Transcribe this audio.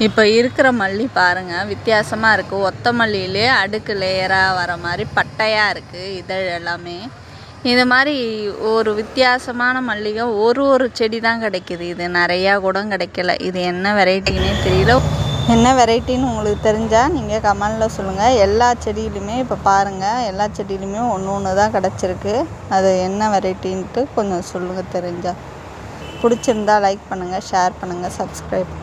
இப்போ இருக்கிற மல்லி பாருங்கள், வித்தியாசமாக இருக்குது. ஒத்த மல்லியிலே அடுக்கு லேயராக வர மாதிரி பட்டையாக இருக்குது இதழ் எல்லாமே. இது மாதிரி ஒரு வித்தியாசமான மல்லிகை ஒரு செடி தான் கிடைக்கிது. இது நிறையா கூட கிடைக்கல. இது என்ன வெரைட்டின்னே தெரியல. என்ன வெரைட்டின்னு உங்களுக்கு தெரிஞ்சால் நீங்கள் கமெண்டில் சொல்லுங்கள். எல்லா செடியிலுமே இப்போ பாருங்கள், எல்லா செடியிலுமே ஒன்று தான் கிடச்சிருக்கு. அது என்ன வெரைட்டின்ட்டு கொஞ்சம் சொல்லுங்கள் தெரிஞ்சால். பிடிச்சிருந்தா லைக் பண்ணுங்கள், ஷேர் பண்ணுங்கள், சப்ஸ்கிரைப்